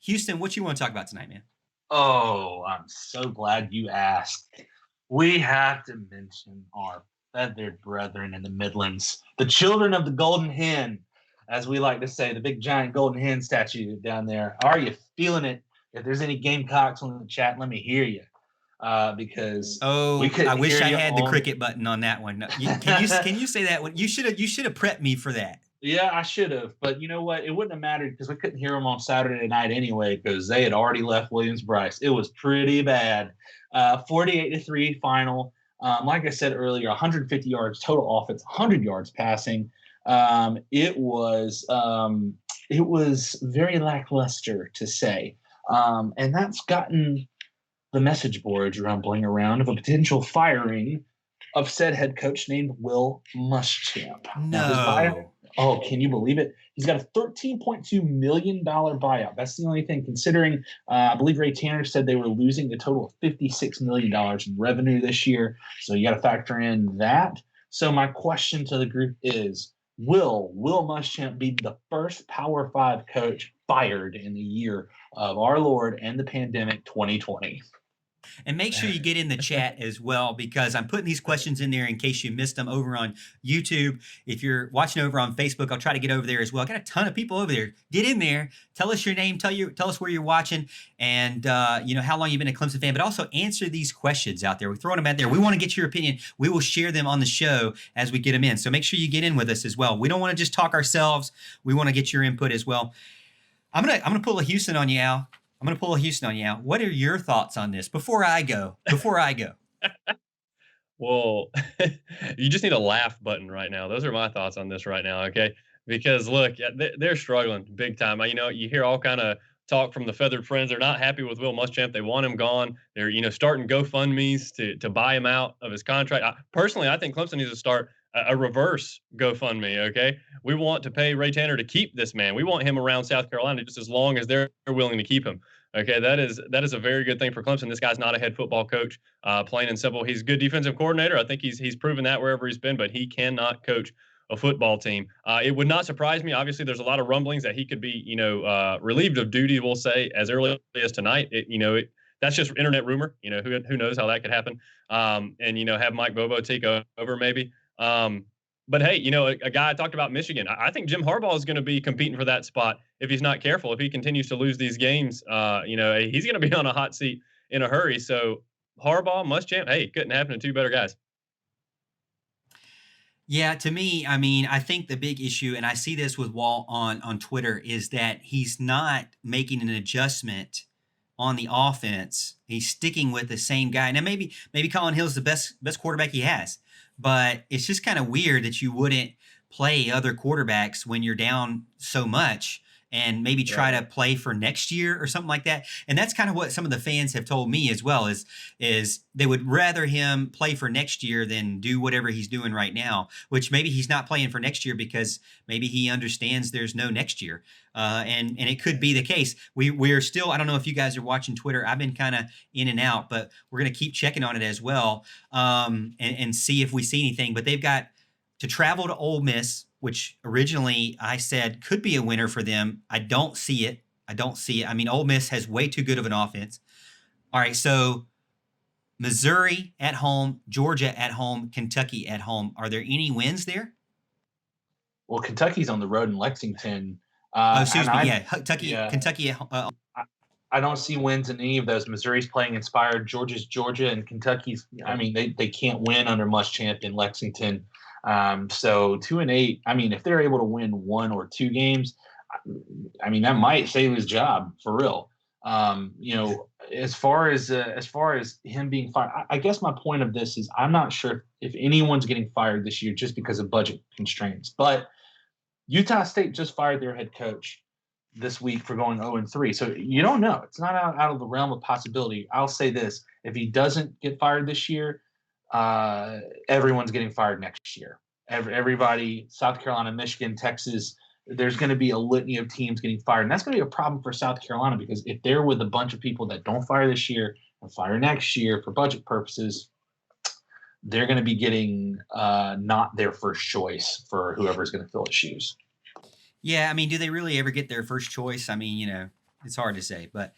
Houston, what you want to talk about tonight, man? Oh, I'm so glad you asked. We have to mention our feathered brethren in the Midlands, the children of the golden hen, as we like to say, the big giant golden hen statue down there. Are you feeling it? If there's any Gamecocks on the chat, let me hear you, because we Oh, I couldn't wish hear I you had the on. cricket button on that one. Can you say that one? You should have prepped me for that. Yeah, I should have, but you know what? It wouldn't have mattered because we couldn't hear them on Saturday night anyway because they had already left Williams-Brice. It was pretty bad. 48-3 final. Like I said earlier, 150 yards total offense, 100 yards passing. It was very lackluster to say, and that's gotten the message boards rumbling around of a potential firing of said head coach named Will Muschamp. Now his buyout. No. Oh, can you believe it? He's got a $13.2 million buyout. That's the only thing, considering I believe Ray Tanner said they were losing a total of $56 million in revenue this year. So you got to factor in that. So my question to the group is, Will Muschamp be the first Power 5 coach fired in the year of our Lord and the pandemic 2020? And make sure you get in the chat as well, because I'm putting these questions in there in case you missed them over on YouTube. If you're watching over on Facebook, I'll try to get over there as well. I got a ton of people over there. Get in there. Tell us your name. Tell us where you're watching, and how long you've been a Clemson fan. But also answer these questions out there. We're throwing them out there. We want to get your opinion. We will share them on the show as we get them in. So make sure you get in with us as well. We don't want to just talk ourselves. We want to get your input as well. I'm gonna pull a Houston on you, Al. I'm going to pull a Houston on you out. What are your thoughts on this before I go? Well, you just need a laugh button right now. Those are my thoughts on this right now, okay? Because look, they're struggling big time. You hear all kind of talk from the feathered friends. They're not happy with Will Muschamp. They want him gone. They're starting GoFundMe's to buy him out of his contract. Personally, I think Clemson needs to start a reverse GoFundMe. Okay, we want to pay Ray Tanner to keep this man. We want him around South Carolina just as long as they're willing to keep him. Okay, that is a very good thing for Clemson. This guy's not a head football coach, plain and simple. He's a good defensive coordinator. I think he's proven that wherever he's been, but he cannot coach a football team. It would not surprise me. Obviously, there's a lot of rumblings that he could be, relieved of duty. We'll say as early as tonight. That's just internet rumor. Who knows how that could happen. And have Mike Bobo take over maybe. But hey, a guy I talked about Michigan. I think Jim Harbaugh is going to be competing for that spot if he's not careful. If he continues to lose these games, he's going to be on a hot seat in a hurry. So Harbaugh, Muschamp, hey, couldn't happen to two better guys. Yeah, to me, I think the big issue, and I see this with Walt on Twitter, is that he's not making an adjustment on the offense. He's sticking with the same guy. Now, maybe Colin Hill's the best quarterback he has, but it's just kind of weird that you wouldn't play other quarterbacks when you're down so much and maybe try to play for next year or something like that. And that's kind of what some of the fans have told me as well, is they would rather him play for next year than do whatever he's doing right now, which maybe he's not playing for next year because maybe he understands there's no next year. And it could be the case. We're still, I don't know if you guys are watching Twitter. I've been kind of in and out, but we're going to keep checking on it as well, and see if we see anything. But they've got to travel to Ole Miss, which originally I said could be a winner for them. I don't see it. Ole Miss has way too good of an offense. All right, so Missouri at home, Georgia at home, Kentucky at home. Are there any wins there? Well, Kentucky's on the road in Lexington. Kentucky. I don't see wins in any of those. Missouri's playing inspired. Georgia's Georgia, and Kentucky's. They can't win under Muschamp in Lexington. So 2-8. If they're able to win one or two games, that might save his job for real. As far as him being fired, I guess my point of this is I'm not sure if anyone's getting fired this year just because of budget constraints. But Utah State just fired their head coach this week for going 0-3. So you don't know. It's not out of the realm of possibility. I'll say this: if he doesn't get fired this year, everyone's getting fired next year. Everybody, South Carolina, Michigan, Texas, there's going to be a litany of teams getting fired. And that's going to be a problem for South Carolina, because if they're with a bunch of people that don't fire this year and fire next year for budget purposes, they're going to be getting not their first choice for whoever's going to fill his shoes. Yeah, do they really ever get their first choice? It's hard to say, but